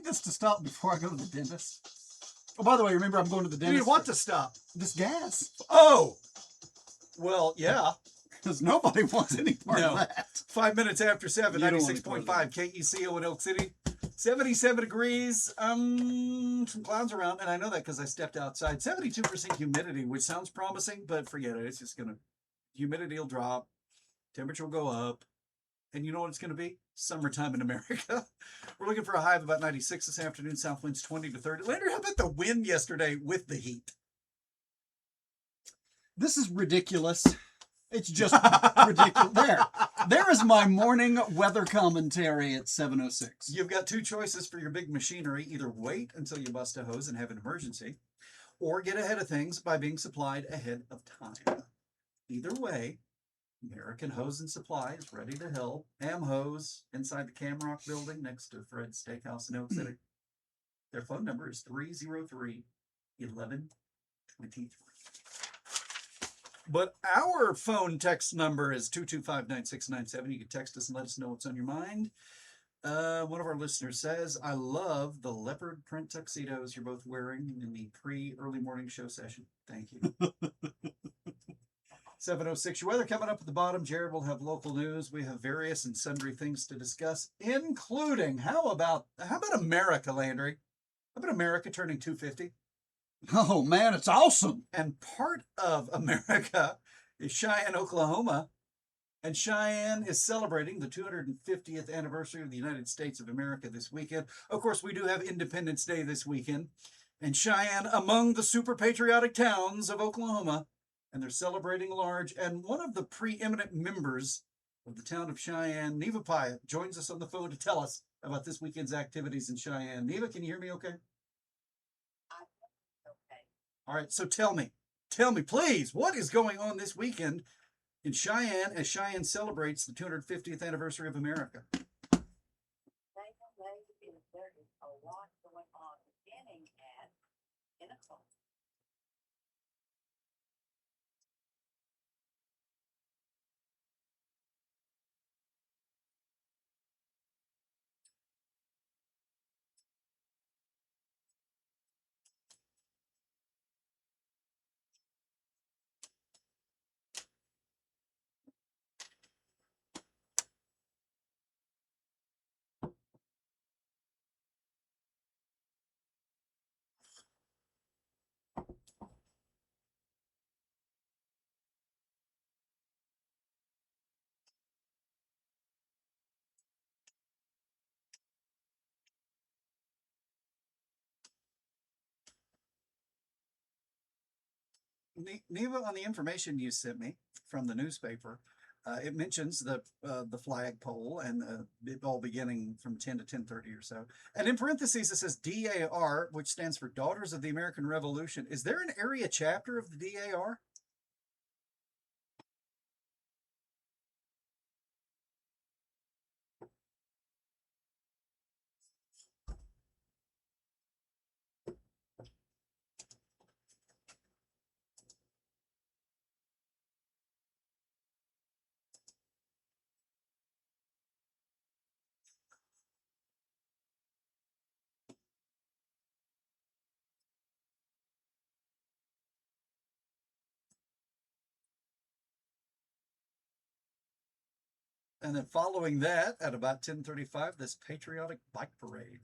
Just to stop before I go to the dentist. Oh, by the way, remember I'm going to the dentist. You want to stop? This gas. Oh, well, yeah. Because nobody wants any part of that. 5 minutes after 7, You don't want any 96.5 part of KECO in Elk City. 77 degrees. Some clouds around, and I know that because I stepped outside. 72% humidity, which sounds promising, but forget it. It's just gonna humidity will drop, temperature will go up, and you know what it's gonna be? Summertime in America. We're looking for a high of about 96 this afternoon. South winds 20 to 30. Landry, how about the wind yesterday with the heat? This is ridiculous. It's just ridiculous. There is my morning weather commentary at 7:06. You've got two choices for your big machinery. Either wait until you bust a hose and have an emergency, or get ahead of things by being supplied ahead of time. Either way, American Hose and Supply is ready to help. Am Hose inside the Camrock building next to Fred's Steakhouse in Oak City. Their phone number is 303-1123. But our phone text number is 225-9697. You can text us and let us know what's on your mind. One of our listeners says, I love the leopard print tuxedos you're both wearing in the pre-early morning show session. Thank you. 7:06, your weather coming up at the bottom. Jared will have local news. We have various and sundry things to discuss, including how about America, Landry? How about America turning 250? Oh, man, it's awesome. And part of America is Cheyenne, Oklahoma. And Cheyenne is celebrating the 250th anniversary of the United States of America this weekend. Of course, we do have Independence Day this weekend. And Cheyenne, among the super patriotic towns of Oklahoma, and they're celebrating large. And one of the preeminent members of the town of Cheyenne, Neva Pyatt, joins us on the phone to tell us about this weekend's activities in Cheyenne. Neva, can you hear me okay? All right, so tell me, please, what is going on this weekend in Cheyenne as Cheyenne celebrates the 250th anniversary of America? There is a lot going on beginning at 10 o'clock. Neva, on the information you sent me from the newspaper, it mentions the flagpole and it all beginning from 10 to 10:30 or so. And in parentheses, it says DAR, which stands for Daughters of the American Revolution. Is there an area chapter of the DAR? And then following that, at about 10:35, this patriotic bike parade.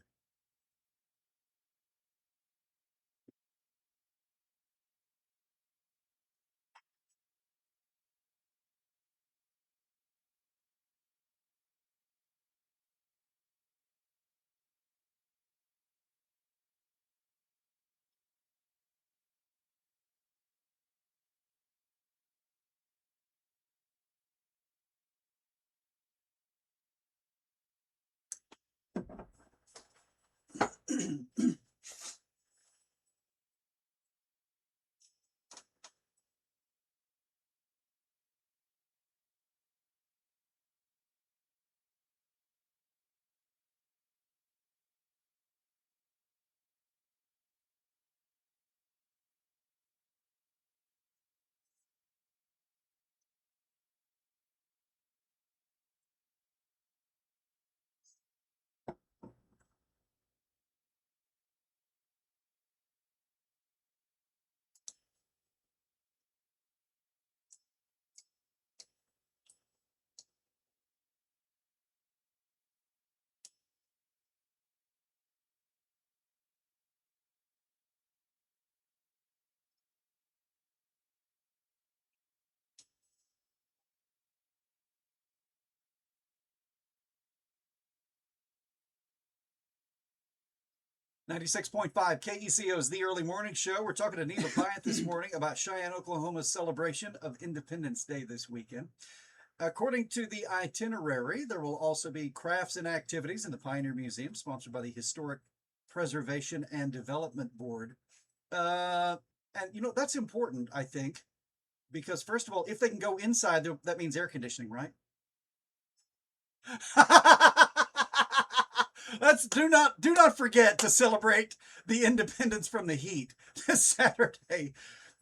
96.5 KECO's The Early Morning Show. We're talking to Neva Pyatt this morning about Cheyenne, Oklahoma's celebration of Independence Day this weekend. According to the itinerary, there will also be crafts and activities in the Pioneer Museum, sponsored by the Historic Preservation and Development Board. And, that's important, I think, because, first of all, if they can go inside, that means air conditioning, right? Do not forget to celebrate the independence from the heat this Saturday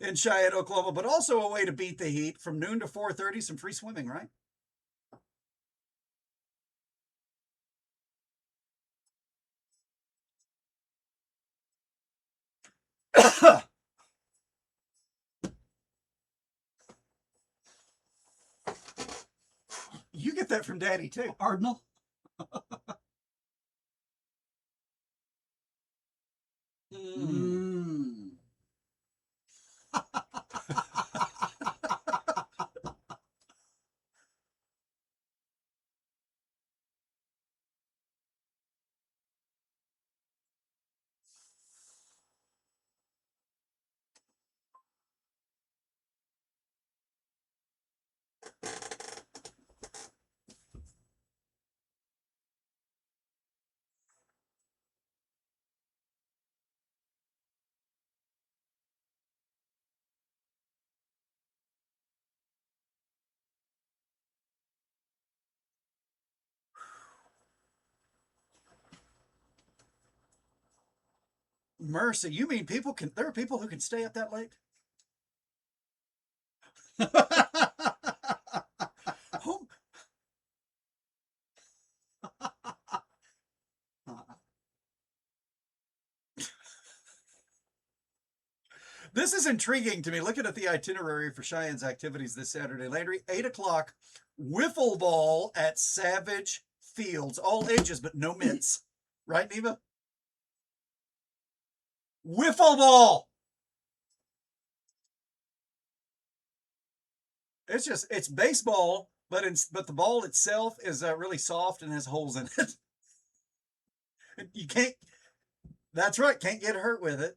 in Cheyenne, Oklahoma, but also a way to beat the heat from noon to 4:30, some free swimming, right? You get that from Daddy too. Cardinal. Mm. Mercy, you mean there are people who can stay up that late? Oh. This is intriguing to me. Looking at the itinerary for Cheyenne's activities this Saturday, Landry, 8 o'clock, wiffle ball at Savage Fields, all ages, but no mitts. Right, Neva? Wiffle ball! It's baseball, but the ball itself is really soft and has holes in it. You can't, that's right, can't get hurt with it.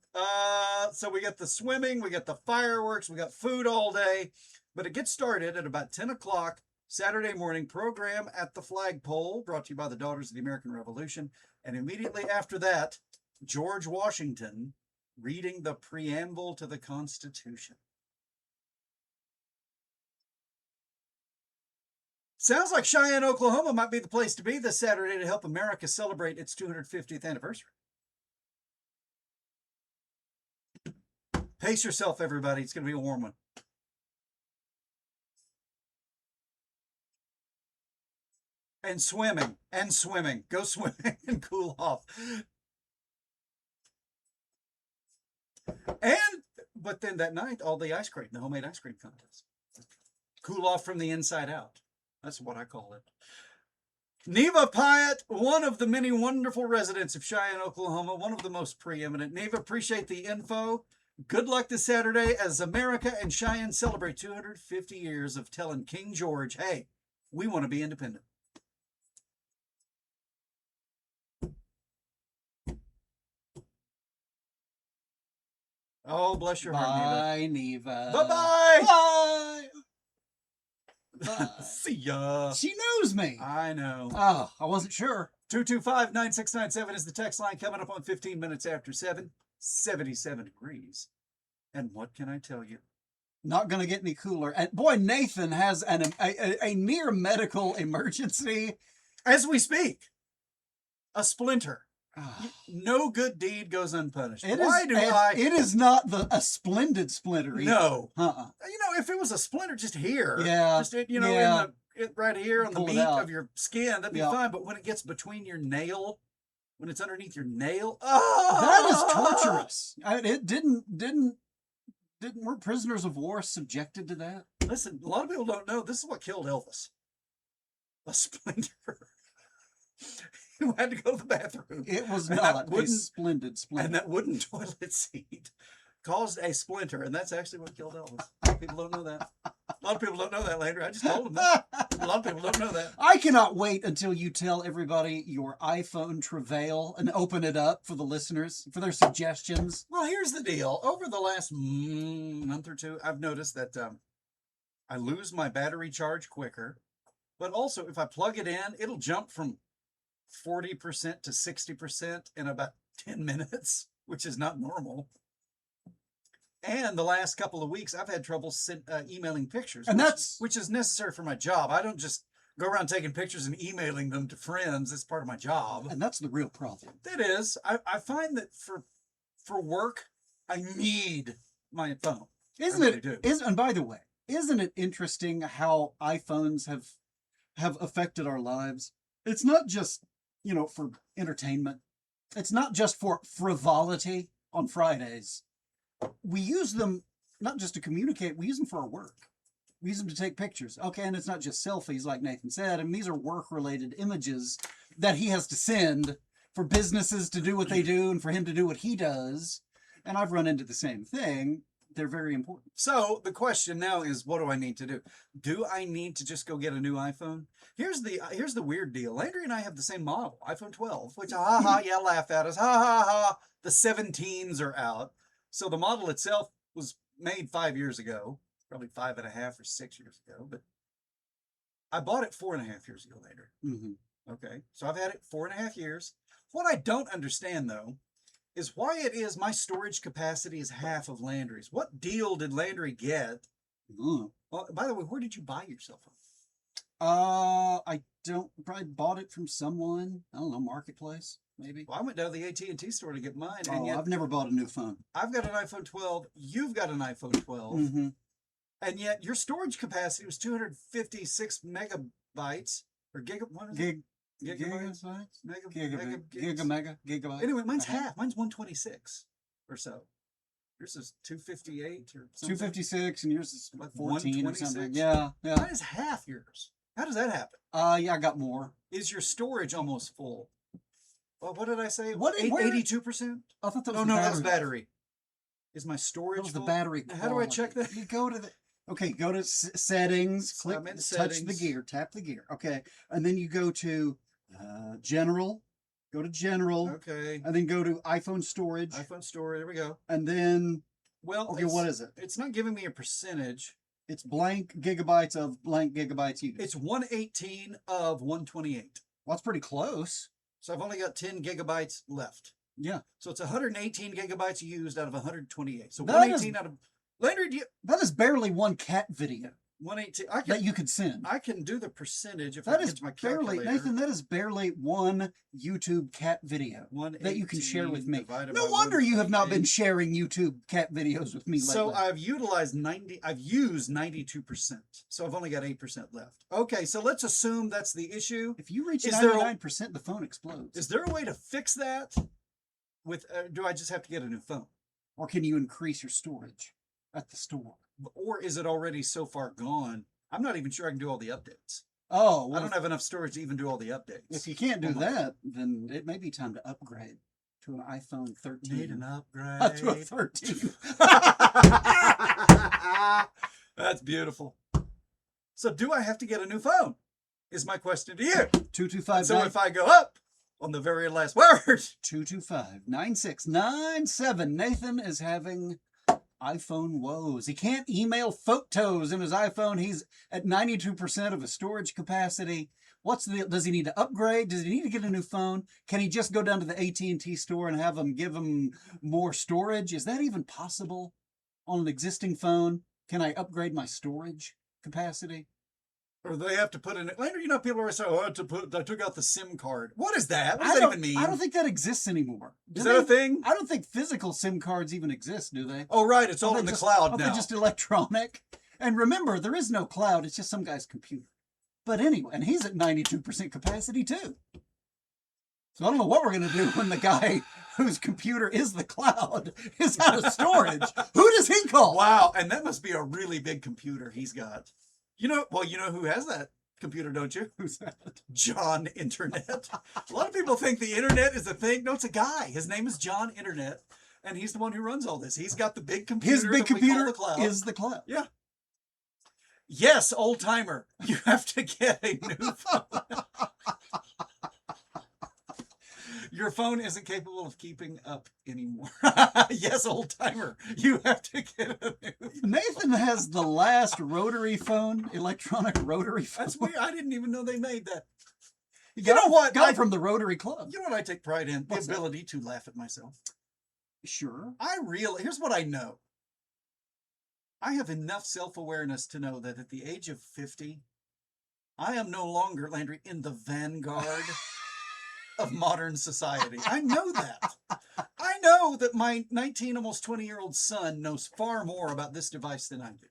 So we got the swimming, we got the fireworks, we got food all day, but it gets started at about 10 o'clock Saturday morning. Program at the flagpole, brought to you by the Daughters of the American Revolution. And immediately after that, George Washington reading the preamble to the Constitution. Sounds like Cheyenne, Oklahoma might be the place to be this Saturday to help America celebrate its 250th anniversary. Pace yourself, everybody. It's going to be a warm one. And swimming. Go swimming and cool off. But then that night, all the homemade ice cream contest. Cool off from the inside out. That's what I call it. Neva Pyatt, one of the many wonderful residents of Cheyenne, Oklahoma, one of the most preeminent. Neva, appreciate the info. Good luck this Saturday as America and Cheyenne celebrate 250 years of telling King George, hey, we want to be independent. Oh, bless your heart, Bye, Neva. Bye-bye. Bye. Bye. See ya. She knows me. I know. Oh, I wasn't sure. 225-9697 is the text line, coming up on 15 minutes after 7. 77 degrees. And what can I tell you? Not going to get any cooler. And boy, Nathan has a near medical emergency. As we speak, a splinter. No good deed goes unpunished. It is not a splendid splinter either. No. Uh-uh. If it was a splinter just here. Yeah. Just, right here on the Pull it meat out. of your skin, that'd be Yeah. fine. But when it gets between your nail, when it's underneath your nail, that is torturous. Weren't prisoners of war subjected to that? Listen, a lot of people don't know this is what killed Elvis. A splinter. You had to go to the bathroom. It was And not that a splendid splinter. And that wooden toilet seat caused a splinter, and that's actually what killed Elvis. People don't know that. lot of people don't know that, Landry. I just told them that. A lot of people don't know that. I cannot wait until you tell everybody your iPhone travail and open it up for the listeners, for their suggestions. Well, here's the deal. Over the last month or two, I've noticed that I lose my battery charge quicker. But also, if I plug it in, it'll jump from 40% to 60% in about 10 minutes, which is not normal. And the last couple of weeks, I've had trouble emailing pictures, And which is necessary for my job. I don't just go around taking pictures and emailing them to friends. It's part of my job. And that's the real problem. That is, I find that for work, I need my phone. Isn't I really it? do. And by the way, isn't it interesting how iPhones have affected our lives? It's not just, for entertainment. It's not just for frivolity on Fridays. We use them not just to communicate, we use them for our work. We use them to take pictures. Okay, and it's not just selfies like Nathan said. I mean, these are work-related images that he has to send for businesses to do what they do and for him to do what he does. And I've run into the same thing. They're very important. So the question now is, what do I need to do? Do I need to just go get a new iPhone? Here's the weird deal. Landry and I have the same model, iPhone 12, which yeah, laugh at us. The 17s are out. So the model itself was made 5 years ago, probably 5.5 or 6 years ago, but I bought it 4.5 years ago later. Mm-hmm. Okay. So I've had it 4.5 years. What I don't understand though, is why it is my storage capacity is half of Landry's. What deal did Landry get? Mm. Well, by the way, where did you buy your cell phone? I probably bought it from someone. I don't know, Marketplace, maybe. Well, I went down to the AT&T store to get mine, and yet I've never bought a new phone. I've got an iPhone 12. You've got an iPhone 12, Mm-hmm. and yet your storage capacity was 256 megabytes or gigabytes. Gigabytes. Anyway, mine's half. Mine's 126 or so. Yours is 258 or something. 256, and yours is Like 14 or something. 126? Yeah. Mine is half yours. How does that happen? Yeah, I got more. Is your storage almost full? Well, what did I say? What- where- 82%? I thought that was Oh the no, battery. that's battery. Is my storage That was the full? battery. Now, how do I check quality. that? You go to the. Okay, go to settings. Click. I'm in Touch the settings. gear. Tap the gear. Okay, and then you go to general. Go to general, Okay. and then go to iPhone storage, iPhone storage. There we go. and then Well, okay, what is it? It's not giving me a percentage. It's blank gigabytes of blank gigabytes used. It's 118 of 128. Well, that's pretty close. So I've only got 10 gigabytes left. Yeah, So it's 118 gigabytes used out of 128. So That 118 out of Landry, that is barely one cat video 118. that you could send. I can do the percentage if I That get is to my barely, calculator. Nathan. That is barely one YouTube cat video that you can share with me. 118 No divided by wonder you have not been 128. sharing YouTube cat videos with me lately. So I've utilized 90. I've used 92%. So I've only got 8% left. Okay, so let's assume that's the issue. if you reach Is there a- 99%, the phone explodes. Is there a way to fix that? With do I just have to get a new phone, Or can you increase your storage at the store? or is it already so far gone? I'm not even sure I can do all the updates. Oh, I well, don't have enough storage to even do all the updates. if you can't do Oh my- that, then it may be time to upgrade to an iPhone 13. Need an to a upgrade. 13. That's beautiful. So do I have to get a new phone? Is my question to you. 225 So if I go up on the very last word, 225-9697. Nathan is having iPhone woes. He can't email photos in his iPhone. He's at 92% of his storage capacity. Does he need to upgrade? Does he need to get a new phone? Can he just go down to the AT&T store and have them give him more storage? Is that even possible on an existing phone? Can I upgrade my storage capacity? or they have to put in it later. You know, people are saying, "Oh, I took out the SIM card." What is that? What does that even mean? I don't think that exists anymore. Is that a thing? I don't think physical SIM cards even exist, do they? Oh, right. It's all Are in they the just- cloud are now. they just electronic? And remember, there is no cloud. It's just some guy's computer. But anyway, and he's at 92% capacity too. So I don't know what we're going to do when the guy whose computer is the cloud is out of storage. Who does he call? Wow, and that must be a really big computer he's got. You know who has that computer, don't you? Who's that? John Internet. A lot of people think the internet is a thing. No, it's a guy. His name is John Internet, and he's the one who runs all this. He's got the big computer. His big that we call computer the cloud. is the cloud. Yeah. Yes, old timer, you have to get a new phone. Your phone isn't capable of keeping up anymore. Yes, old timer, you have to get a new phone. Nathan has the last rotary phone, electronic rotary phone. That's weird. I didn't even know they made that. You know what? Got I- it from the Rotary Club. You know what I take pride in? The What's that? ability to laugh at myself. Sure. Here's what I know. I have enough self-awareness to know that at the age of 50, I am no longer, Landry, in the vanguard of modern society. I know that. I know that my 19, almost 20-year-old son knows far more about this device than I do.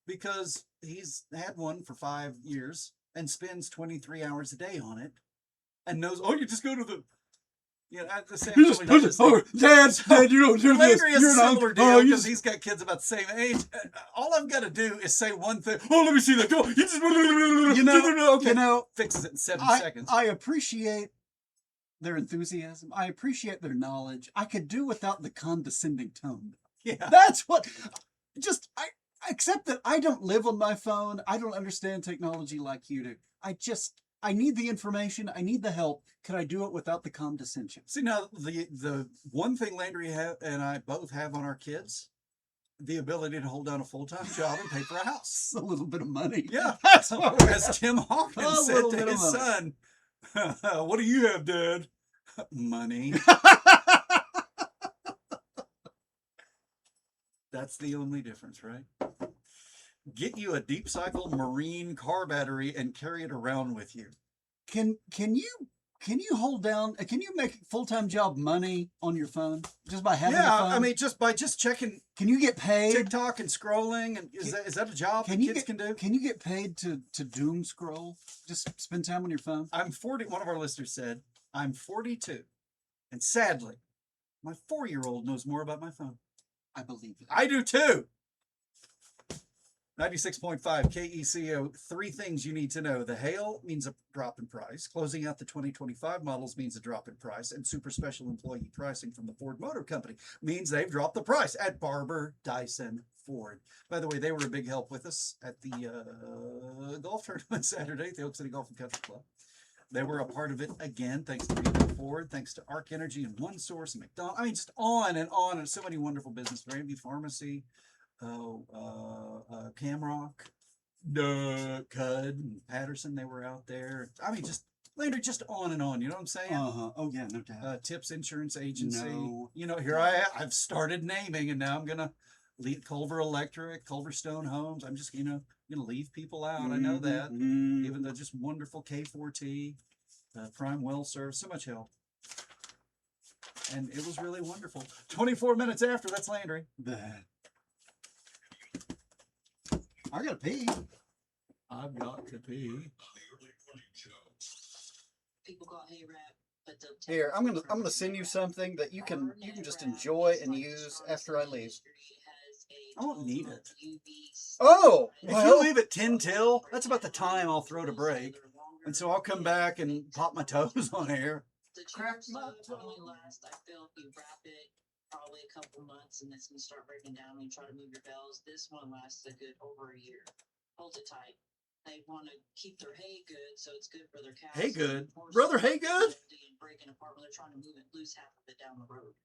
Because he's had one for 5 years and spends 23 hours a day on it and knows, oh, you just go to the, the same. Dad, you don't do this. Landry is You're a not- similar oh, deal you because just- he's got kids about the same age. All I've got to do is say one thing. Oh, let me see that. You just, okay. Fixes it in 7 seconds. I appreciate their enthusiasm. I appreciate their knowledge. I could do without the condescending tone. Yeah. That's what. I accept that I don't live on my phone. I don't understand technology like you do. I need the information. I need the help. Could I do it without the condescension? See, now, the one thing Landry and I both have on our kids, the ability to hold down a full-time job and pay for a house. It's a little bit of money. Yeah. That's what we're As Tim Hawkins A said little to bit of his son, what do you have, Dad? Money. That's the only difference, right? Get you a deep cycle marine car battery and carry it around with you. Can you hold down? Can you make full-time job money on your phone just by having a phone? I mean, by just checking can you get paid? TikTok and scrolling, and is that a job that kids can do? Can you get paid to doom scroll? Just spend time on your phone. I'm 40. One of our listeners said, I'm 42, and sadly, my 4-year-old knows more about my phone. I believe it. I do too. 96.5 KECO, 3 things you need to know. The hail means a drop in price. Closing out the 2025 models means a drop in price. And super special employee pricing from the Ford Motor Company means they've dropped the price at Barber Dyson Ford. By the way, they were a big help with us at the golf tournament Saturday at the Oak City Golf and Country Club. They were a part of it again, thanks to Neva Ford, thanks to Arc Energy and One Source and McDonald's. I mean, just on and on, and so many wonderful businesses. Ramsey Pharmacy, Camrock, Cud, and Patterson. They were out there. I mean, just Landry, just on and on. You know what I'm saying? Oh yeah, no doubt. Tips Insurance Agency. No. Here I've started naming, and now I'm gonna leave Culver Electric, Culver Stone Homes. I'm just gonna leave people out. I know that. Mhm. Even the just wonderful K4T, Prime Well Serve, so much help. And it was really wonderful. 24 minutes after, that's Landry. That. I gotta pee. I've got to pee. People call hey rap, but they'll Here, I'm gonna send you something that you can just enjoy and use after I leave. I won't need it. Oh, If you leave at 10 till, that's about the time I'll throw to break. And so I'll come back and pop my toes on air. The crack only last, I feel, if you wrap it probably a couple months and it's gonna start breaking down and you try to move your bells. This one lasts a good over a year. Hold it tight. They want to keep their hay good, so it's good for their cows. Hay good? and horses. Brother Hay good? And breaking apart when they're trying to move it, lose half of it down the road.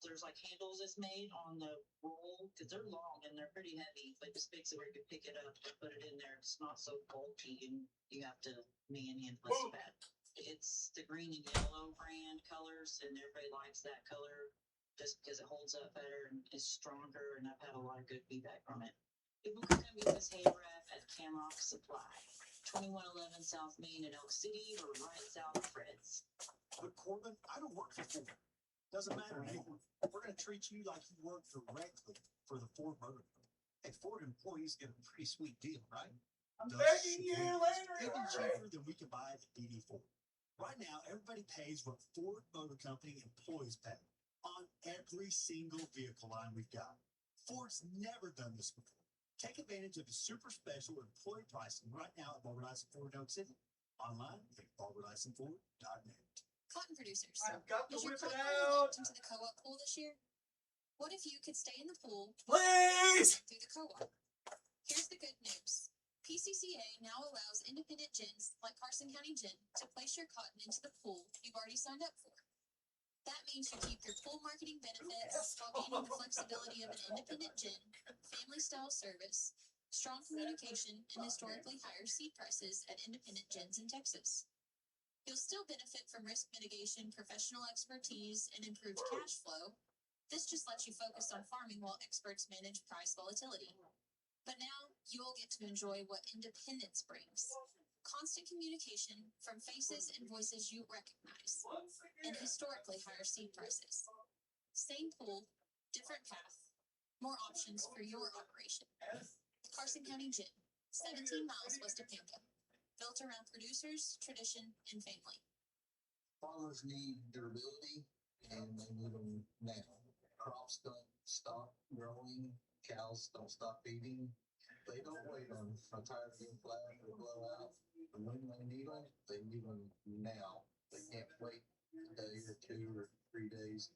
There's like handles that's made on the roll because they're long and they're pretty heavy, but this makes it where you can pick it up and put it in there. It's not so bulky and you have to manhandle it so bad. It's the green and yellow brand colors, and everybody likes that color just because it holds up better and is stronger. And I've had a lot of good feedback from it. People can come get this hay wrap at Camrock Supply, 2111 South Main in Elk City, or right south of Fred's. But Corbin, I don't work for Ford. Doesn't matter, Nathan. We're going to treat you like you work directly for the Ford Motor Company. And Ford employees get a pretty sweet deal, right? I'm Thus, begging you, it's Landry. even cheaper than we can buy at the DD Ford. Right now, everybody pays what Ford Motor Company employees pay on every single vehicle line we've got. Ford's never done this before. Take advantage of the super special employee pricing right now at Barber Dyson Ford in Oak City. Online at barberdysonford.net. Cotton producers. I've got to Is your whip it cotton really out. into the co-op pool this year? What if you could stay in the pool Please. through the co-op? Here's the good news. PCCA now allows independent gins like Carson County Gin to place your cotton into the pool you've already signed up for. That means you keep your pool marketing benefits while gaining the flexibility of an independent gin, family-style service, strong communication, and historically higher seed prices at independent gins in Texas. You'll still benefit from risk mitigation, professional expertise, and improved cash flow. This just lets you focus on farming while experts manage price volatility. But now you'll get to enjoy what independence brings. Constant communication from faces and voices you recognize, and historically higher seed prices. Same pool, different path, more options for your operation. Carson County Gin, 17 miles west of Pampa, built around producers, tradition, and family. Farmers need durability, and they need them now. Crops don't stop growing, cows don't stop feeding. They don't wait on a tire to get flat or blow out. And when they need them now. They can't wait a day or 2 or 3 days.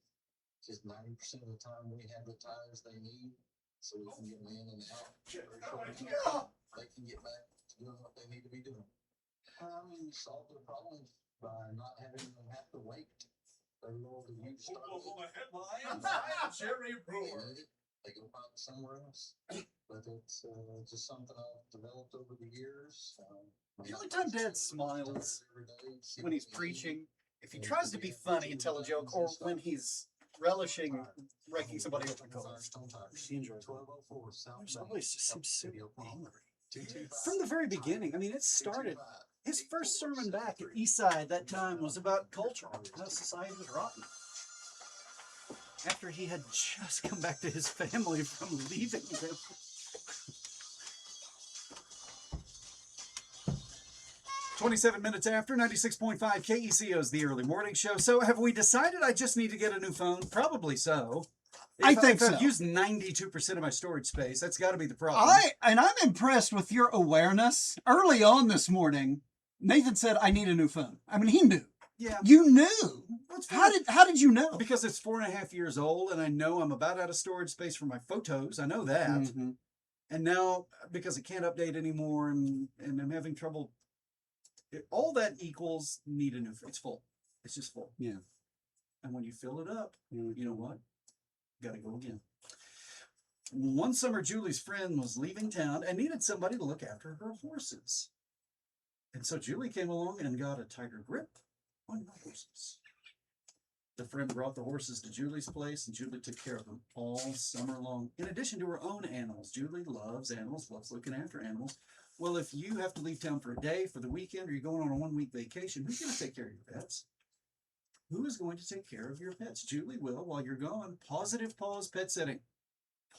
Just 90% of the time we have the tires they need, so we can get them in and out. They can get back to doing what they need to be doing. Solve their problems by not having them have to wait. They roll the huge start. Jerry They go find it somewhere else. But it's just something I've developed over the years. The only time Dad smiles when he's preaching, if he tries to be funny and tell a joke, or when he's relishing breaking somebody open collar. He enjoys it. There's always just seems so angry. From the very beginning, I mean, it started. His first sermon back at Eastside that time was about culture, how society was rotten. After he had just come back to his family from leaving them. "27 minutes after 96.5 KECO's The Early Morning Show." So have we decided I just need to get a new phone? Probably so. I think so. I've used 92% of my storage space. That's got to be the problem. I'm impressed with your awareness. Early on this morning, Nathan said, "I need a new phone." I mean, he knew. Yeah. You knew. How did you know? Because it's 4.5 years old, and I know I'm about out of storage space for my photos. I know that. Mm-hmm. And now, because I can't update anymore, and I'm having trouble, all that equals need a new phone. It's full. It's just full. Yeah. And when you fill it up, you know what? Got to go again. One summer, Julie's friend was leaving town and needed somebody to look after her horses. And so Julie came along and got a tighter grip on the horses. The friend brought the horses to Julie's place, and Julie took care of them all summer long. In addition to her own animals, Julie loves animals, loves looking after animals. Well, if you have to leave town for a day, for the weekend, or you're going on a 1-week vacation, who's going to take care of your pets? Who is going to take care of your pets? Julie will while you're gone. Positive Paws Pet Setting.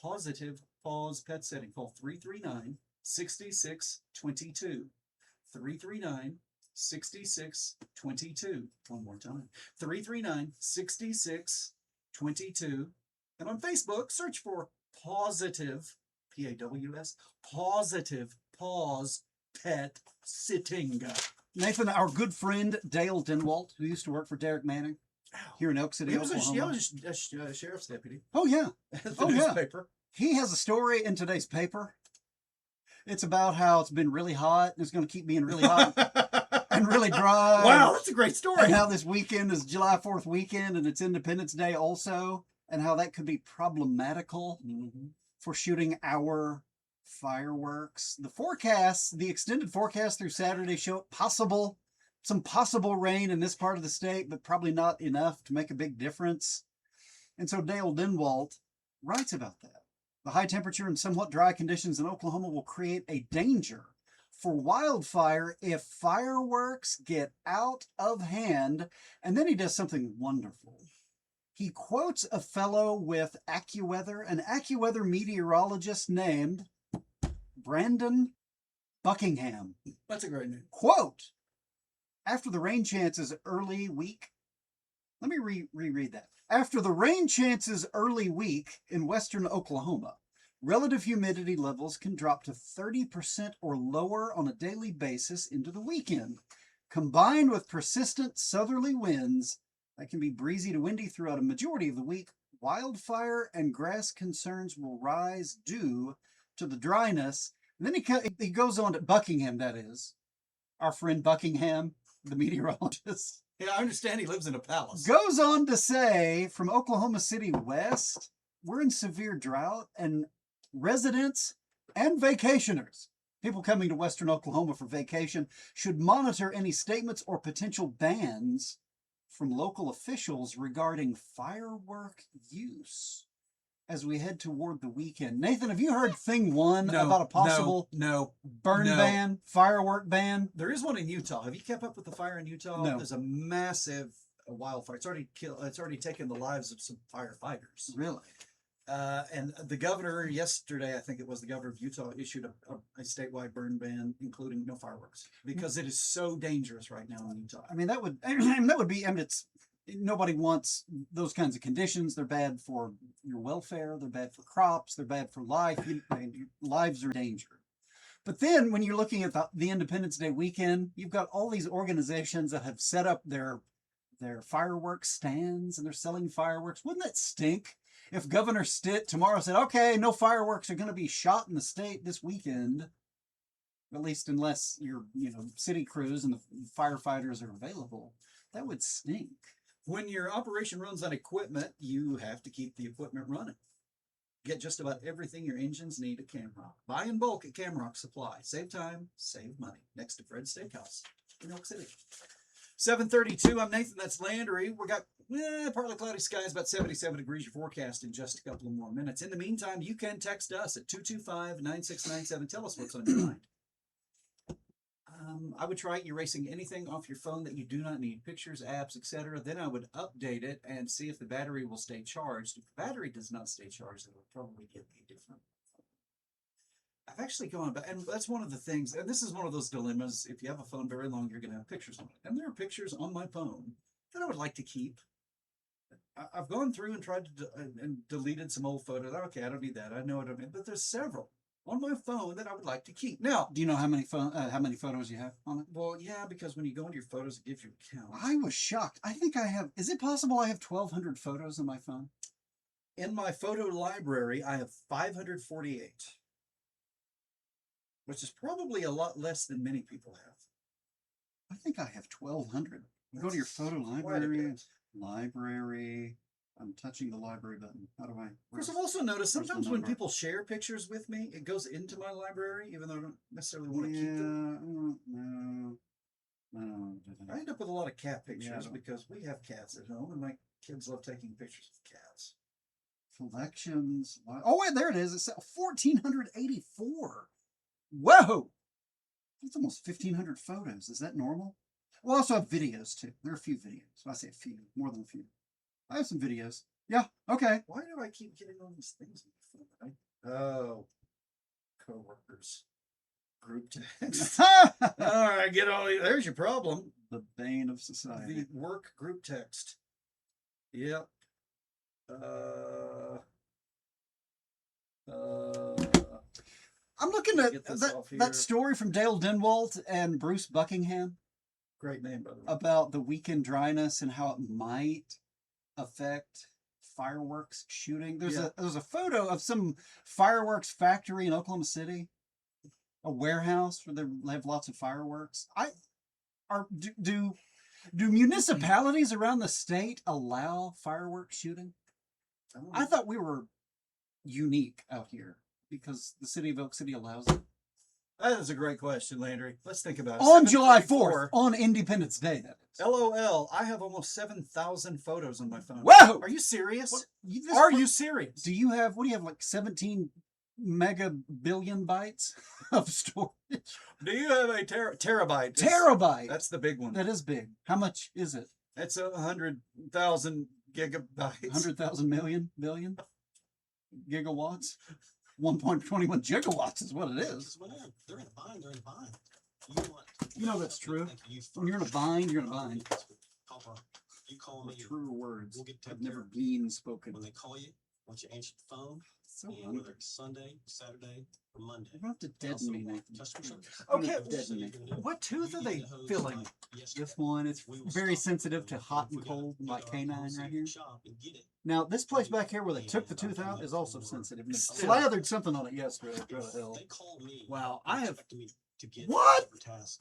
Positive Paws Pet Setting. Call 339-6622. 339-6622. One more time. 339-6622. And on Facebook, search for Positive, P-A-W-S, Positive Paws Pet Sitting. Nathan, our good friend Dale Denwalt, who used to work for Derek Manning here in Elk City, He was Oklahoma. a sheriff's deputy. Oh, yeah. At the Oh, yeah. newspaper. He has a story in today's paper. It's about how it's been really hot and it's going to keep being really hot and really dry. Wow, that's a great story. And how this weekend is July 4th weekend and it's Independence Day also, and how that could be problematical for shooting our fireworks. The forecast, the extended forecast through Saturday show some possible rain in this part of the state, but probably not enough to make a big difference. And so Dale Denwalt writes about that. The high temperature and somewhat dry conditions in Oklahoma will create a danger for wildfire if fireworks get out of hand. And then he does something wonderful. He quotes a fellow with AccuWeather, an AccuWeather meteorologist named Brandon Buckingham. That's a great name. Quote, after the rain chances early week. Let me reread that. After the rain chances early week in western Oklahoma, relative humidity levels can drop to 30% or lower on a daily basis into the weekend. Combined with persistent southerly winds that can be breezy to windy throughout a majority of the week, wildfire and grass concerns will rise due to the dryness And then he goes on to Buckingham, that is, our friend Buckingham, the meteorologist, Yeah, I understand he lives in a palace. goes on to say from Oklahoma City west, we're in severe drought, and residents and vacationers, people coming to western Oklahoma for vacation, should monitor any statements or potential bans from local officials regarding firework use as we head toward the weekend. Nathan, have you heard thing one about a possible burn ban, firework ban? There is one in Utah. Have you kept up with the fire in Utah? No. There's a massive wildfire. It's already taken the lives of some firefighters. Really? And the governor yesterday, I think it was the governor of Utah, issued a statewide burn ban, including no fireworks, because it is so dangerous right now in Utah. I mean, that would be. I mean, it's nobody wants those kinds of conditions. They're bad for your welfare. They're bad for crops. They're bad for life. Your lives are in danger. But then, when you're looking at the Independence Day weekend, you've got all these organizations that have set up their fireworks stands and they're selling fireworks. Wouldn't that stink if Governor Stitt tomorrow said, okay, no fireworks are going to be shot in the state this weekend, at least unless your city crews and the firefighters are available? That would stink. When your operation runs on equipment, you have to keep the equipment running. Get just about everything your engines need at Camrock. Buy in bulk at Camrock Supply. Save time, save money. Next to Fred's Steakhouse in Oak City. 7:32. I'm Nathan. That's Landry. We got partly cloudy skies, about 77 degrees. Your forecast in just a couple of more minutes. In the meantime, you can text us at 225-9697. Tell us what's on your mind. I would try erasing anything off your phone that you do not need, pictures, apps, etc. Then I would update it and see if the battery will stay charged. If the battery does not stay charged, it will probably get a different phone. I've actually gone back, and that's one of the things, and this is one of those dilemmas. If you have a phone very long, you're going to have pictures on it. And there are pictures on my phone that I would like to keep. I've gone through and tried to and deleted some old photos. Okay, I don't need that. I know I don't need, but there's several on my phone that I would like to keep. Now, do you know how many photos you have on it? Well, yeah, because when you go into your photos, it gives you a count. I was shocked. I think I have. Is it possible I have 1,200 photos on my phone? In my photo library, I have 548, which is probably a lot less than many people have. I think I have 1,200. Go to your photo library. Library. I'm touching the library button. How do I? Of course, I've also noticed sometimes when people share pictures with me, it goes into my library, even though I don't necessarily want to keep them. No. I end up with a lot of cat pictures because we have cats at home, and my kids love taking pictures of cats. Collections. Oh, wait, there it is. It's 1,484. Whoa! That's almost 1,500 photos. Is that normal? We'll also have videos, too. There are a few videos. I say a few, more than a few. I have some videos. Yeah, okay. Why do I keep getting all these things on my phone? Oh, coworkers. Group text. All right, get all these. There's your problem. The bane of society. The work group text. Yep. I'm looking at that story from Dale Denwalt and Bruce Buckingham. Great name, by the way. About the weekend dryness and how it might affect fireworks shooting. There's a photo of some fireworks factory in Oklahoma City, a warehouse where they have lots of fireworks. Do municipalities around the state allow fireworks shooting? I thought we were unique out here because the city of Oak City allows it. That is a great question, Landry. Let's think about it. On July 4th, on Independence Day, that is. LOL, I have almost 7,000 photos on my phone. Whoa! Are you serious? Are you serious? Do you have, like 17 mega billion bytes of storage? Do you have a terabyte? Terabyte! That's the big one. That is big. How much is it? It's 100,000 gigabytes. 100,000 billion gigawatts? 1.21 gigawatts is what it is. They're in a bind. They're in a bind. You know that's true. When you're in a bind, you're in a bind. You call me. Truer words. We'll get have never been spoken. When they call you, Once you answer the phone, So and hungry. whether it's Sunday, Saturday, or Monday. You're about to deaden me, Nathan. Customer service. Okay, You're deaden me. what tooth are they filling? This one, it's very sensitive to hot and cold, like canine right here. Now, this place back here where they took the tooth out is also sensitive. And they Still. slathered something on it yesterday. What the hell? Wow, I have. What? What?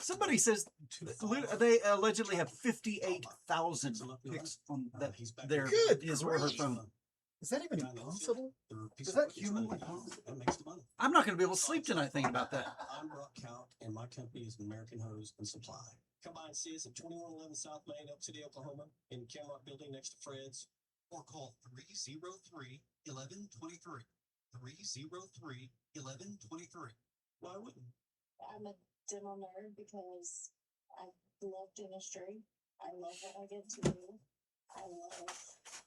Somebody says they allegedly have 58,000 pics on that. Their Good his or her grief. phone. Is that even possible? Is that humanly possible? That makes the money. I'm not going to be able to sleep tonight thinking about that. I'm Brock Count, and my company is American Hose and Supply. Come by and see us at 2111 South Main, Elk City, Oklahoma, in the Cameron Building next to Fred's, or call 303-1123. 303-1123. Why wouldn't? I'm a dental nerd because I love dentistry. I love what I get to do. I love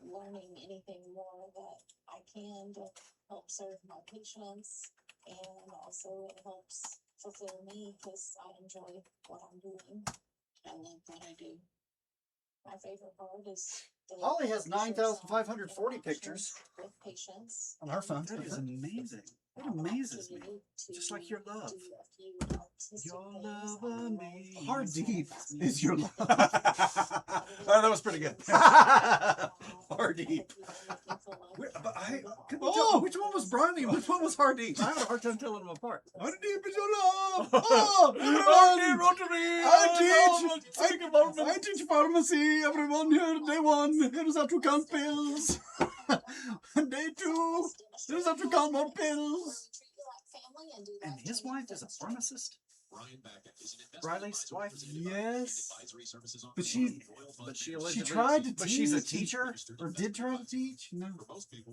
learning anything more that I can to help serve my patients, and also it helps fulfill me because I enjoy what I'm doing. I love what I do. My favorite part is the Holly has social 9,540 interactions pictures with patients. on her phone. That is amazing. It amazes me. Just like your love. Your love amazes. How deep is your love? Oh, that was pretty good. Hardeep. But I couldn't tell which one was Brownie and which one was Hardeep. I have a hard time telling them apart. How deep is your love? Oh, Hardeep wrote to me. I teach pharmacy. Everyone here, day one, here's how to count pills. Day two, here's how to count more pills. And his wife is a pharmacist? Riley's wife? Yes. But She she tried to teach. But she's a teacher? Or did try to teach. No.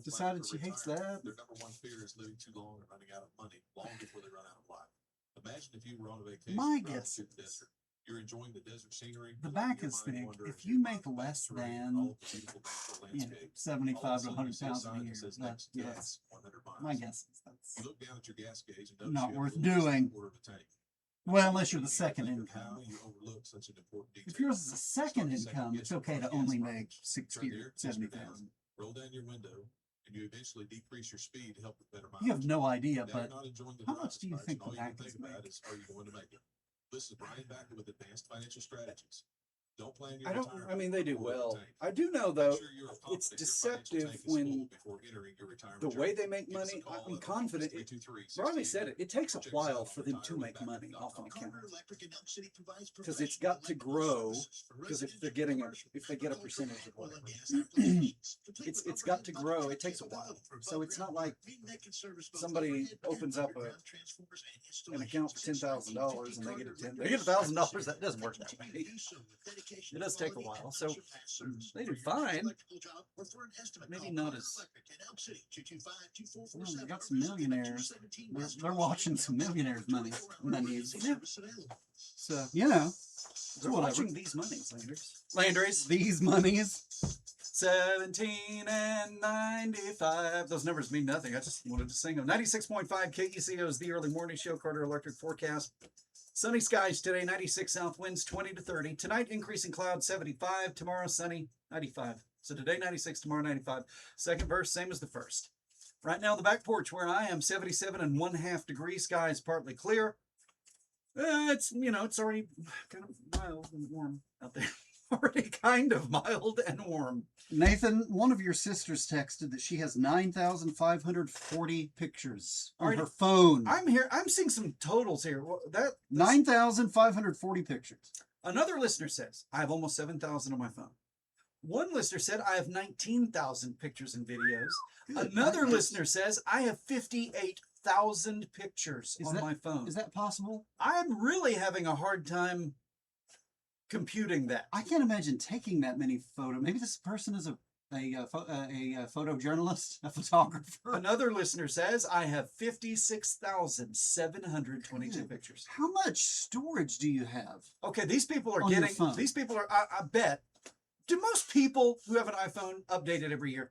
Decided she hates that. Their number one fear is living too long and running out of money long before they run out of life. Imagine if you were on a vacation. My driving guess through the is desert. You're enjoying the desert scenery. the letting back your is mind thick. wander If as you you make admire the less terrain and than, all the beautiful natural landscape. 75 All to of a sudden, you see 100,000 a sign year, that says that, next yes, gas 100 miles. my guess is that's You look down at your gas gauge and notice not you have worth a little less than a doing. quarter of a tank. Well, unless you're the You second think of how income. you overlook such an important detail. If yours is a second Start to income, it's second-guess your okay to first only gas make mileage. 60 Turn the or air conditioner 70,000. Roll down your window, and you eventually decrease your speed to help with better mileage. You have no idea, Now but you're not enjoying the how drive much do you as think much, and the all you can back is think about make? is, are you going to make it? This is Brian Backer with Advanced Financial Strategies. Don't plan your I don't. retirement I mean, they do before well. the tank. I do know Make though. sure you're It's confident your financial deceptive tank is when full before entering your retirement the journey. way they make Give us a money. call I'm at confident. 323-1600. Riley said it. It takes a Check us out while on for them to make money off an account Carter Electric in Elk City provides because it's got to professional grow. electrical services for Because if they're residential, getting a commercial, if they get a agricultural, percentage of oil whatever, and gas applications, complete it's with got to overhead grow. bucket It takes a truck while. for So it's not above like ground work. They can service both somebody overhead and opens up underground transformers and an installations. account for Since $10,000 and they get a Carter 10. They get $1,000. That doesn't work that continue way. to do so with dedication It to does take a quality while. and So unsurpassed service. they For do your next fine. electrical job or for an estimate, Maybe call not Carter as. Electric in Elk City, 225-2447, Well, they got or some visit them at millionaires. 217 They're, West they're Coast watching Street, some Elk City. millionaires' money. 24-hour Monies. emergency service available. So, you know, They're whatever. watching these monies, Landers. Landers. These monies. 17 and 95. Those numbers mean nothing. I just wanted to sing them. 96.5 KUCO is the early morning show. Carter Electric forecast. Sunny skies today, 96 south winds, 20 to 30. Tonight, increasing clouds, 75. Tomorrow, sunny, 95. So today, 96, tomorrow, 95. Second verse, same as the first. Right now, the back porch where I am, 77 and 1/2 degrees. Skies partly clear. It's, it's already kind of mild and warm out there. Already kind of mild and warm. Nathan, one of your sisters texted that she has 9,540 pictures on Alright. her phone. I'm here. I'm seeing some totals here. 9,540 pictures. Another listener says I have almost 7,000 on my phone. One listener said I have 19,000 pictures and videos. Good Another goodness. listener says I have 58,000 pictures Is on that- my phone. Is that possible? I'm really having a hard time computing that. I can't imagine taking that many photos. Maybe this person is a photojournalist, a photographer. Another listener says I have 56,722 Good. pictures. How much storage do you have? Okay, these people are On your getting. phone. These people are. I bet. Do most people who have an iPhone update it every year?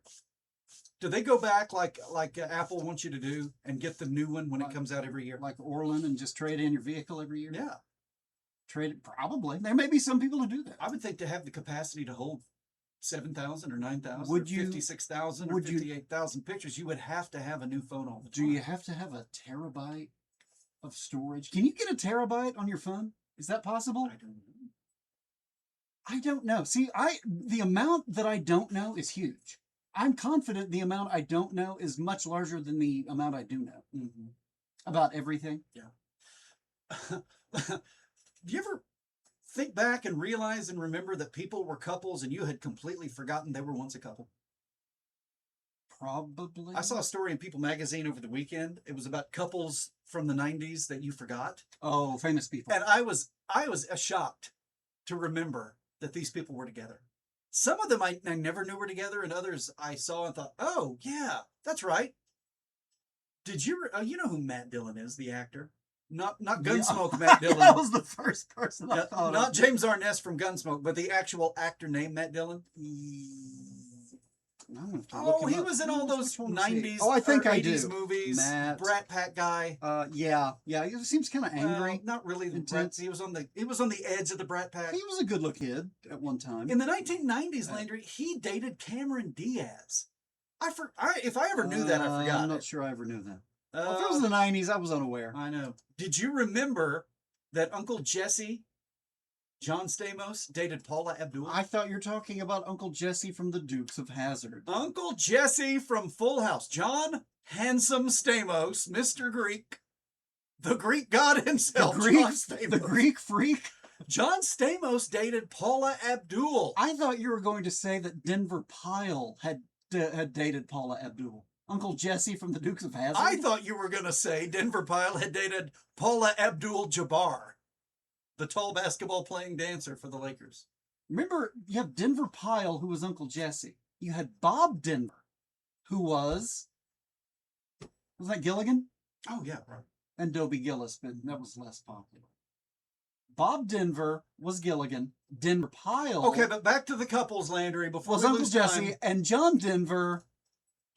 Do they go back like Apple wants you to do and get the new one when it comes out every year? Like Orlin and just trade in your vehicle every year? Yeah, Trade it? Probably. There may be some people who do that. I would think to have the capacity to hold 7,000 or 9,000 or Would you- 56,000 or would you- 58,000 pictures, you would have to have a new phone all the Do time. you have to have a terabyte of storage? Can you get a terabyte on your phone? Is that possible? I don't know. I don't know. See, the amount that I don't know is huge. I'm confident the amount I don't know is much larger than the amount I do know about everything. Do you ever think back and realize and remember that people were couples and you had completely forgotten they were once a couple? Probably. I saw a story in People magazine over the weekend. It was about couples from the 90s that you forgot. Oh, famous people. And I was shocked to remember that these people were together. Some of them I never knew were together, and others I saw and thought, oh, yeah, that's right. Did you, you know who Matt Dillon is, the actor? Not Gunsmoke Matt Dillon. That was the first person I thought Not of. James Arness from Gunsmoke, but the actual actor named Matt Dillon. I'm gonna have to look Oh, him he up. was in all those Which one was he? 90s Oh, I think or I 80s do. movies. Matt. Brat Pack guy. Yeah. He seems kind of angry. Not really the Brat. Intense. He was on the edge of the Brat Pack. He was a good-looking kid at one time. In the 1990s, Landry, he dated Cameron Diaz. If I ever knew that, I forgot. I'm not it. sure I ever knew that. Uh, If it was the 90s, I was unaware. I know. Did you remember that Uncle Jesse, John Stamos, dated Paula Abdul? I thought you were talking about Uncle Jesse from the Dukes of Hazzard. Uncle Jesse from Full House, John Handsome Stamos, Mr. Greek, the Greek god himself, John Stamos. The Greek freak. John Stamos dated Paula Abdul. I thought you were going to say that Denver Pyle had dated Paula Abdul. Uncle Jesse from the Dukes of Hazzard. I thought you were going to say Denver Pyle had dated Paula Abdul-Jabbar, the tall basketball playing dancer for the Lakers. Remember, you have Denver Pyle, who was Uncle Jesse. You had Bob Denver, who was that Gilligan? Oh, yeah, right. And Dobie Gillis, but that was less popular. Bob Denver was Gilligan. Denver Pyle Okay, but back to the couples, Landry, before was we Uncle lose Jesse, time. and John Denver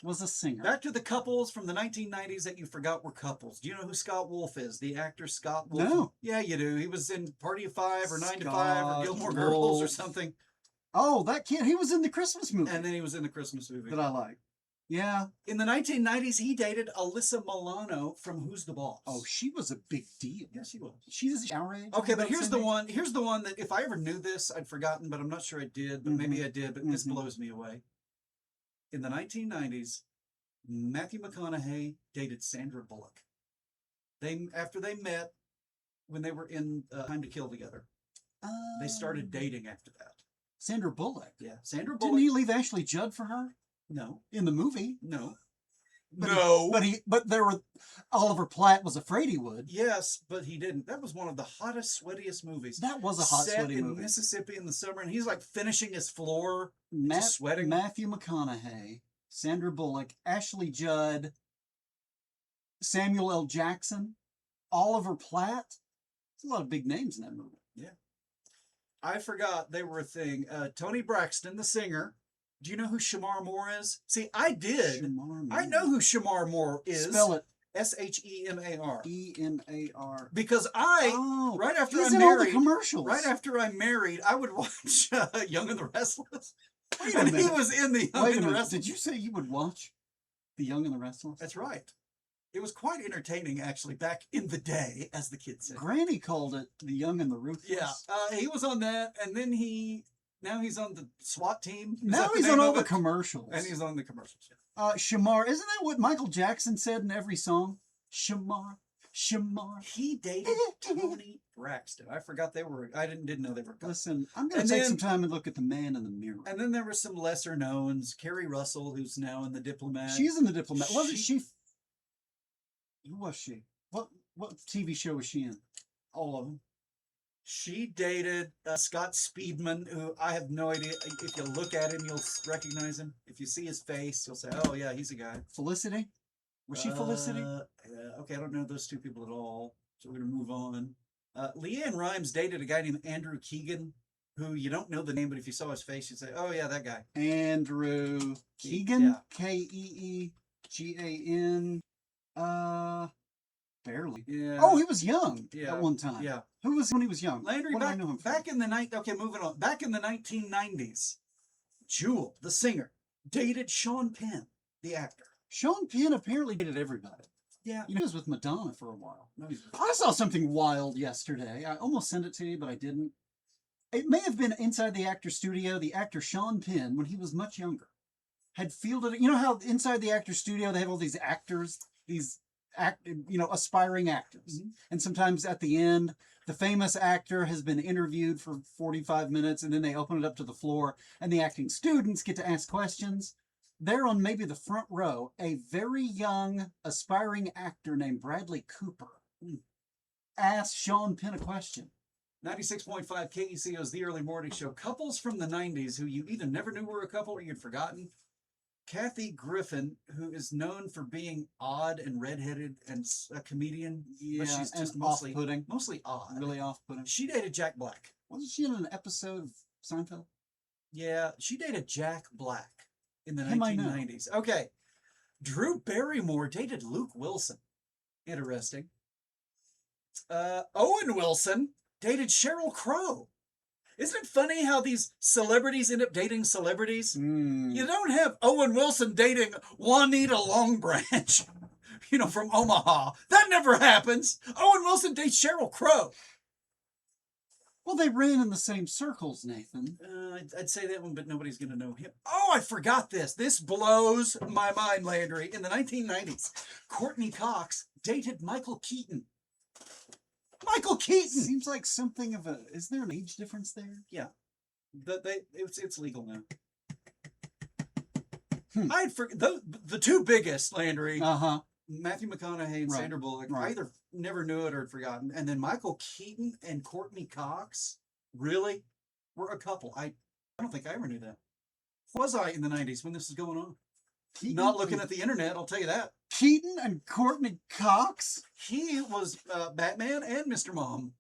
was a singer. Back to the couples from the 1990s that you forgot were couples. Do you know who Scott Wolf is? The actor Scott Wolf? No. Yeah, you do. He was in Party of Five or 9 to 5 Scott or Gilmore Girls or Wolf. something. Oh, that kid, he was in the Christmas movie And then he was in the Christmas movie. that I like. Yeah. In the 1990s, he dated Alyssa Milano from Who's the Boss? Oh, she was a big deal. yes, he was. She's our age. Okay, but about here's same the age? one. Here's the one that if I ever knew this, I'd forgotten, but I'm not sure I did. But maybe I did. But this Mhm. blows me away. In the 1990s, Matthew McConaughey dated Sandra Bullock. After they met when they were in Time to Kill together, they started dating after that. Sandra Bullock. Yeah, Sandra Didn't Bullock. he leave Ashley Judd for her No, in the movie? no, But no. But there were Oliver Platt was afraid he would. Yes, but he didn't. That was one of the hottest, sweatiest movies. That was a hot, set sweaty in movie. Mississippi in the summer, and he's like finishing his floor, Matt, just sweating. Matthew McConaughey, Sandra Bullock, Ashley Judd, Samuel L. Jackson, Oliver Platt. There's a lot of big names in that movie. I forgot they were a thing. Tony Braxton, the singer. Do you know who Shamar Moore is? See, I did. Shamar I know who Shamar Moore is. Spell it. Shemar. Emar. Because Oh, right after he's I in all the married, commercials. right after I married, I would watch Young and the Restless. Wait a And he minute. was in the Young Wait a and the minute. Restless. Did you say you would watch The Young and the Restless? That's right. It was quite entertaining, actually, back in the day, as the kids say. Granny called it The Young and the Ruthless. Yeah, he was on that, and then now he's on the SWAT team. Is Now that the he's name on all of the it? commercials. And he's on the commercials. Yeah. Shamar, isn't that what Michael Jackson said in every song? Shamar, Shamar. He dated Tony Braxton. I forgot I didn't know they were couples. Listen, I'm going And to take then- some time and look at the man in the mirror. And then there were some lesser knowns. Carrie Russell, who's now in The Diplomat. She's in The Diplomat. Wasn't She- she? Who was she? What TV show was she in? all of them. She dated Scott Speedman, who I have no idea. If you look at him, you'll recognize him. If you see his face, you'll say, "Oh yeah, he's a guy." Felicity? Was she Felicity? Okay, I don't know those two people at all. So we're gonna move on. Leanne Rimes dated a guy named Andrew Keegan, who you don't know the name, but if you saw his face, you'd say, "Oh yeah, that guy." Andrew Keegan? Yeah. Keegan. Barely. Yeah. Oh, he was young Yeah. at one time. Yeah. Who was he when he was young? Landry, What do I know him from? back in the night. Okay, moving on. Back in the 1990s, Jewel, the singer, dated Sean Penn, the actor. Sean Penn apparently dated everybody. Yeah. You know, he was with Madonna for a while. No, he's- I saw something wild yesterday. I almost sent it to you, but I didn't. It may have been inside the actor studio. The actor Sean Penn, when he was much younger, had fielded. You know how inside the actor studio they have all these actors, aspiring actors, and sometimes at the end, the famous actor has been interviewed for 45 minutes, and then they open it up to the floor, and the acting students get to ask questions. There on maybe the front row, a very young aspiring actor named Bradley Cooper asked Sean Penn a question. 96.5 KECO's The Early Morning Show. Couples from the 90s who you either never knew were a couple or you'd forgotten. Kathy Griffin, who is known for being odd and redheaded and a comedian, but she's and just mostly off-putting. mostly odd. Really off-putting. She dated Jack Black. Wasn't she in an episode of Seinfeld? Yeah, she dated Jack Black in the Him I know. 1990s. Okay. Drew Barrymore dated Luke Wilson. Interesting. Owen Wilson dated Sheryl Crow. Isn't it funny how these celebrities end up dating celebrities? You don't have Owen Wilson dating Juanita Longbranch, from Omaha. That never happens. Owen Wilson dates Sheryl Crow. Well, they ran in the same circles, Nathan. I'd say that one, but nobody's going to know him. Oh, I forgot this. This blows my mind, Landry. In the 1990s, Courtney Cox dated Michael Keaton. Michael Keaton! Seems like something of a... Is there an age difference there? Yeah. It's legal now. Hmm. The two biggest, Landry, Uh-huh. Matthew McConaughey and Right. Sandra Bullock, Right. I either never knew it or had forgotten. And then Michael Keaton and Courtney Cox, really? Were a couple. I don't think I ever knew that. Was I in the 90s when this was going on? Not looking at the internet, I'll tell you that. Keaton and Courtney Cox? He was Batman and Mr. Mom.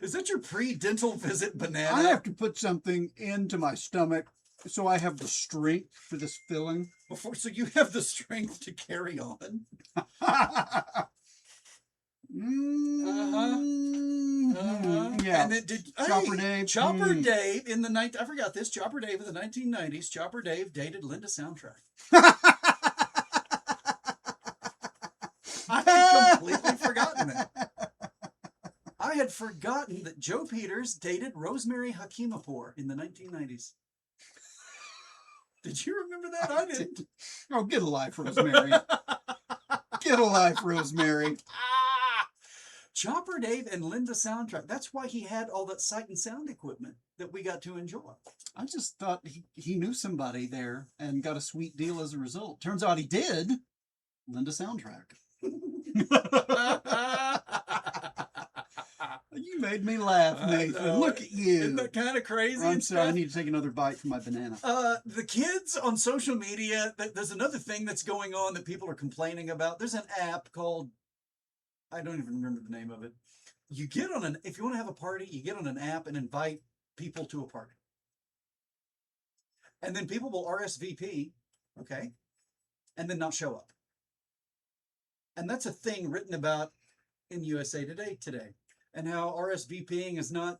Is that your pre-dental visit, banana? I have to put something into my stomach so I have the strength for this filling. So you have the strength to carry on. Yeah. And then Chopper Dave. Chopper Dave in the I forgot this. Chopper Dave in the 1990s. Chopper Dave dated Linda Soundtrack. I had completely forgotten that. I had forgotten that Joe Peters dated Rosemary Hakimapur in the 1990s. Did you remember that? I didn't. Oh, get a life, Rosemary. Get a life, Rosemary. Chopper Dave and Linda Soundtrack. That's why he had all that sight and sound equipment that we got to enjoy. I just thought he knew somebody there and got a sweet deal as a result. Turns out he did. Linda Soundtrack. You made me laugh, Nathan. Look at you. Isn't that kind of crazy? I'm and sorry, I stuff? need to take another bite from my banana. The kids on social media, there's another thing that's going on that people are complaining about. There's an app called, I don't even remember the name of it. You get on if you want to have a party, you get on an app and invite people to a party. And then people will RSVP, okay, and then not show up. And that's a thing written about in USA Today today. And how RSVPing is not,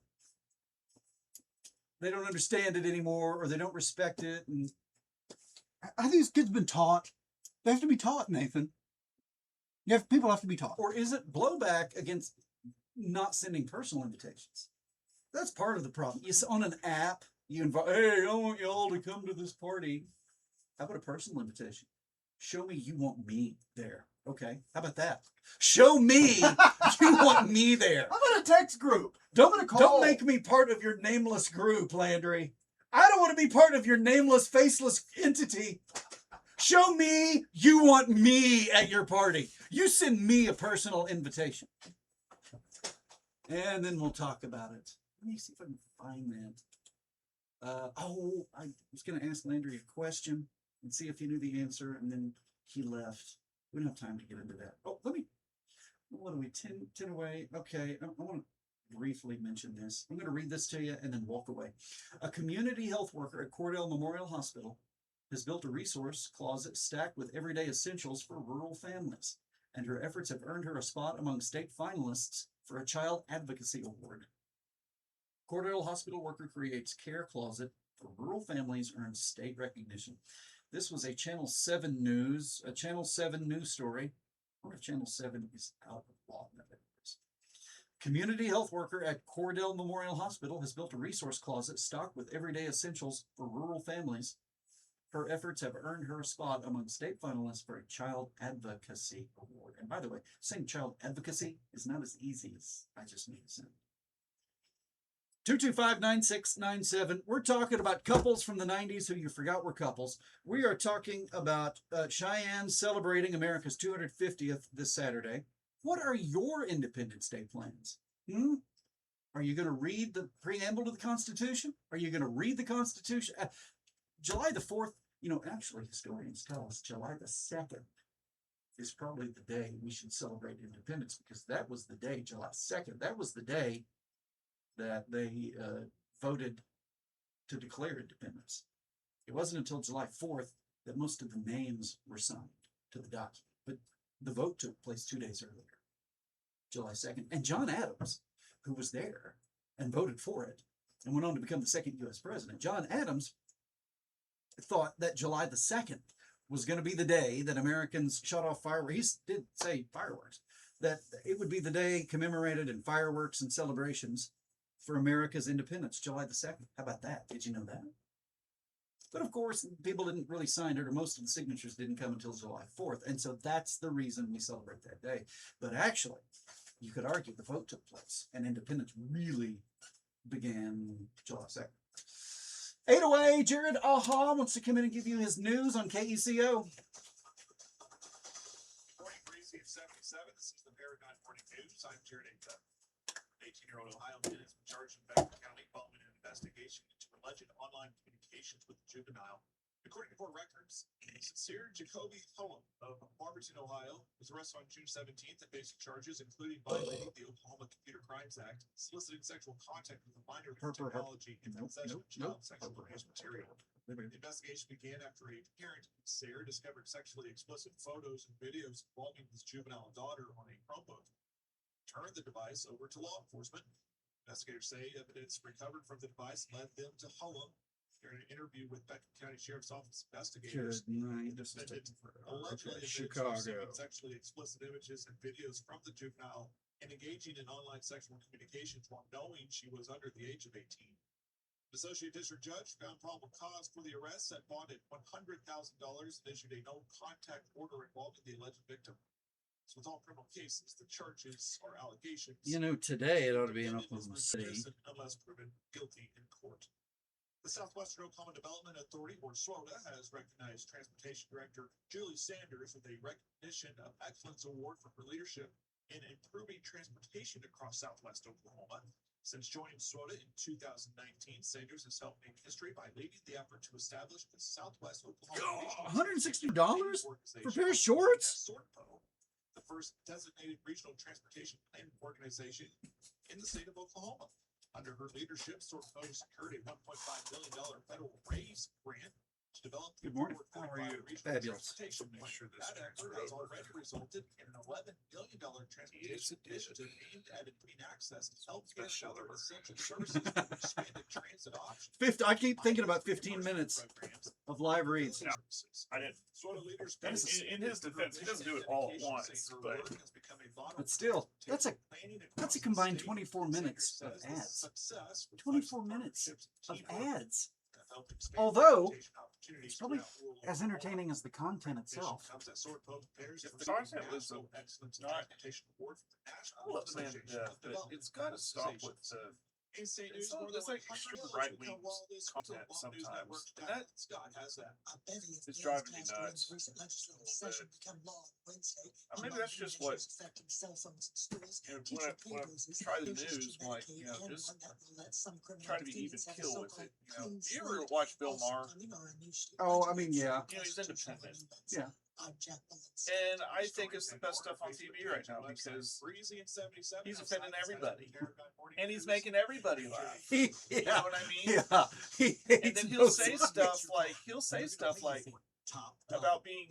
they don't understand it anymore, or they don't respect it. And I think these kids been taught. They have to be taught, Nathan. People have to be taught. or is it blowback against not sending personal invitations? That's part of the problem. On an app, you invite, hey, I want you all to come to this party. How about a personal invitation? Show me you want me there. Okay, how about that? Show me you want me there. I'm in a text group. Don't make me part of your nameless group, Landry. I don't want to be part of your nameless, faceless entity. Show me you want me at your party. You send me a personal invitation. And then we'll talk about it. Let me see if I can find that. I was going to ask Landry a question and see if he knew the answer, and then he left. We don't have time to get into that. Oh, what are we, 10 away? Okay, I want to briefly mention this. I'm going to read this to you and then walk away. A community health worker at Cordell Memorial Hospital has built a resource closet stacked with everyday essentials for rural families, and her efforts have earned her a spot among state finalists for a Child Advocacy Award. Cordell Hospital worker creates care closet for rural families, earns state recognition. This was a Channel 7 news story. I wonder if Channel 7 is out of law. Community health worker at Cordell Memorial Hospital has built a resource closet stocked with everyday essentials for rural families. Her efforts have earned her a spot among state finalists for a Child Advocacy Award. And by the way, saying child advocacy is not as easy as I just made it sound. 225-9697. We're talking about couples from the 90s who you forgot were couples. We are talking about Cheyenne celebrating America's 250th this Saturday. What are your Independence Day plans? Are you going to read the preamble to the Constitution? Are you going to read the Constitution? July the 4th, actually historians tell us July the 2nd is probably the day we should celebrate independence, because that was the day, July 2nd, that was the day that they voted to declare independence. It wasn't until July 4th that most of the names were signed to the document, but the vote took place 2 days earlier, July 2nd. And John Adams, who was there and voted for it and went on to become the second U.S. president, John Adams thought that July the 2nd was going to be the day that Americans shut off fireworks. He did say fireworks, that it would be the day commemorated in fireworks and celebrations for America's independence, July the 2nd. How about that? Did you know that? But of course, people didn't really sign it, or most of the signatures didn't come until July 4th. And so that's the reason we celebrate that day. But actually, you could argue the vote took place and independence really began July 2nd. 808, Jared Aha wants to come in and give you his news on KECO. Morning, Breezy of 77. This is the Paragon Morning News. I'm Jared Aha. 18-year-old Ohio man has been charged in Beckman County following an investigation into alleged online communications with a juvenile. According to court records, Sincere Jacoby Hullum of Barberton, Ohio, was arrested on June 17th and facing charges including violating the Oklahoma Computer Crimes Act, soliciting sexual contact with a minor with technology, and possession of child sexual abuse material. The investigation began after a parent, Sarah, discovered sexually explicit photos and videos involving his juvenile daughter on a Chromebook. Turned the device over to law enforcement. Investigators say evidence recovered from the device led them to Hullum. During an interview with Beckman County Sheriff's Office investigators, the defendant allegedly admitted to receiving sexually explicit images and videos from the juvenile and engaging in online sexual communications while knowing she was under the age of 18. The Associate District Judge found probable cause for the arrest, set bond at $100,000, and issued a no-contact order involving the alleged victim. So with all criminal cases, the charges are allegations. Today it ought to be in Oklahoma City. Unless proven guilty in court. The Southwestern Oklahoma Development Authority, or SWODA, has recognized Transportation Director Julie Sanders with a Recognition of Excellence Award for her leadership in improving transportation across Southwest Oklahoma. Since joining SWODA in 2019, Sanders has helped make history by leading the effort to establish the Southwest Oklahoma $160 for a pair of shorts? The first designated regional transportation planning organization in the state of Oklahoma. Under her leadership, SWODA secured a $1.5 million federal RAISE grant to develop the Good morning. How are you? Fabulous. That effort has already resulted in an $11 billion transportation initiative aimed at improving access to healthcare and other essential services through expanded transit options. I keep thinking about 15 minutes of live reads. No, I didn't. In his defense, he doesn't do it all at once, but still, that's a combined 24 minutes of ads. 24 minutes of ads. Although it's probably as entertaining as the content itself. If the content was not it's got to stop with the. It's like right wing content sometimes. That is driving me nuts. Maybe that's just what when I try the news, I'm like, just try to be even kill with it. Do you ever watch Bill Maher? Oh, I mean, yeah. He's independent. Yeah. And I think it's the best stuff on TV right now because he's offending everybody. And he's making everybody laugh. You know what I mean? Yeah. And then he'll say stuff like about being,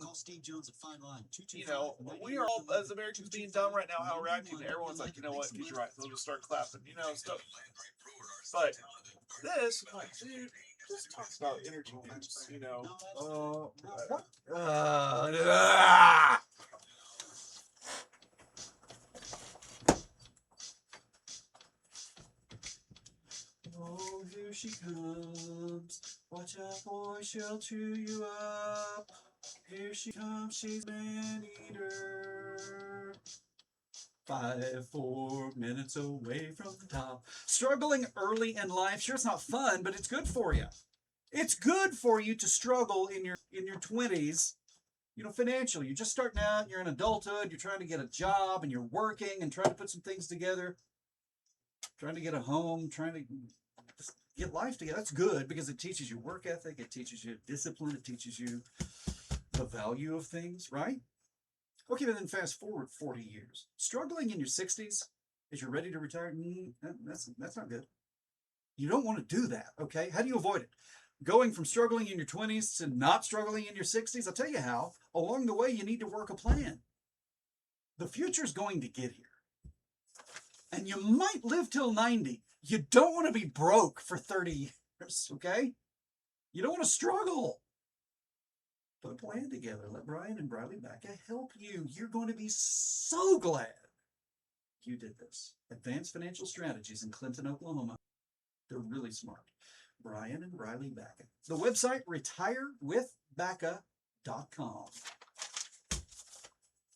we are all, as Americans, being dumb right now, how we're acting. Everyone's like, you know what, he's right. They'll just start clapping, stuff. But this, I'm like, dude, just talk about energy use, you know. What? Oh, here she comes. Watch out, boy, she'll chew you up. Here she comes, she's man eater. 4 minutes away from the top. Struggling early in life, sure, it's not fun, but it's good for you. It's good for you to struggle in your 20s, you know, financially. You're just starting out, you're in adulthood, you're trying to get a job, and you're working and trying to put some things together, trying to get a home, trying to just get life together. That's good because it teaches you work ethic, it teaches you discipline, it teaches you the value of things, right? Okay, but then fast forward 40 years. Struggling in your 60s as you're ready to retire, that's not good. You don't want to do that, okay? How do you avoid it? Going from struggling in your 20s to not struggling in your 60s? I'll tell you how. Along the way, you need to work a plan. The future's going to get here. And you might live till 90. You don't want to be broke for 30 years, okay? You don't want to struggle. Put a plan together. Let Brian and Briley Backa help you. You're going to be so glad you did this. Advanced Financial Strategies in Clinton, Oklahoma. They're really smart. Brian and Briley Backa. The website, retirewithbacka.com.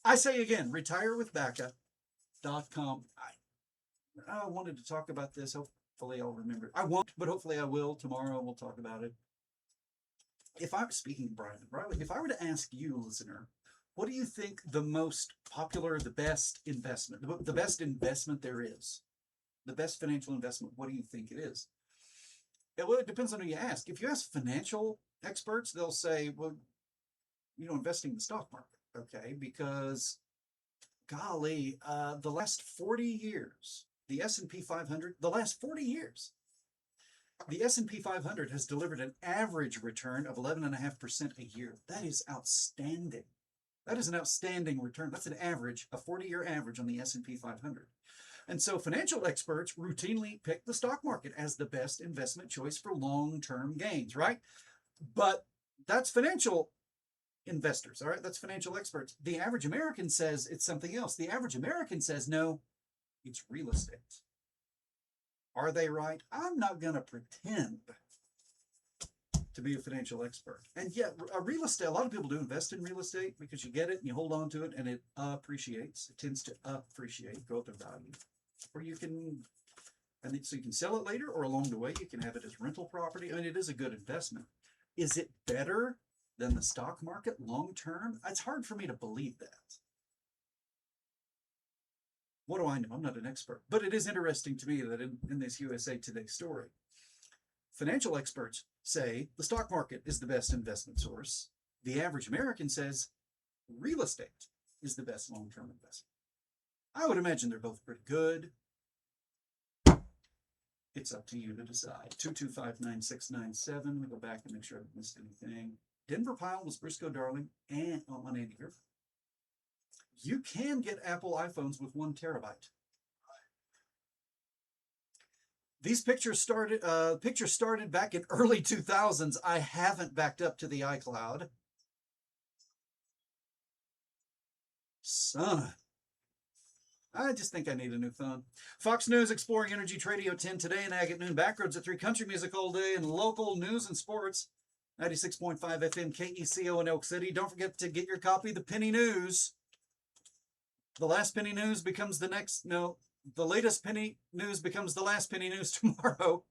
I say again, retirewithbacka.com. I wanted to talk about this. Hopefully I'll remember it. I won't, but hopefully I will. Tomorrow we'll talk about it. If I'm speaking, Brian and Briley, if I were to ask you, listener, what do you think the most popular, the best investment there is? The best financial investment, what do you think it is? Well, it depends on who you ask. If you ask financial experts, they'll say, well, you know, investing in the stock market, okay? Because, golly, the last 40 years, the S&P 500, the last 40 years, the S&P 500 has delivered an average return of 11.5% a year. That is outstanding. That is an outstanding return. That's an average, a 40-year average on the S&P 500. And so financial experts routinely pick the stock market as the best investment choice for long-term gains, right? But that's financial investors, all right? That's financial experts. The average American says it's something else. The average American says, no, it's real estate. Are they right? I'm not going to pretend to be a financial expert. And yet, real estate, a lot of people do invest in real estate because you get it and you hold on to it and it appreciates. It tends to appreciate, go up in value. Or you can, so you can sell it later, or along the way, you can have it as rental property. I mean, it is a good investment. Is it better than the stock market long term? It's hard for me to believe that. What do I know? I'm not an expert. But it is interesting to me that in this USA Today story, financial experts say the stock market is the best investment source. The average American says real estate is the best long-term investment. I would imagine they're both pretty good. It's up to you to decide. 225-9697. We go back and make sure I haven't missed anything. Denver Pile was Briscoe Darling and on Andy Griffith. You can get Apple iPhones with 1 terabyte. These pictures started back in early 2000s. I haven't backed up to the iCloud. Son, I just think I need a new phone. Fox News exploring energy Tradio 10 today and Ag at noon. Backroads at 3. Country music all day and local news and sports. 96.5 FM KECO in Elk City. Don't forget to get your copy of the Penny News. The last penny news becomes the latest penny news becomes the last penny news tomorrow.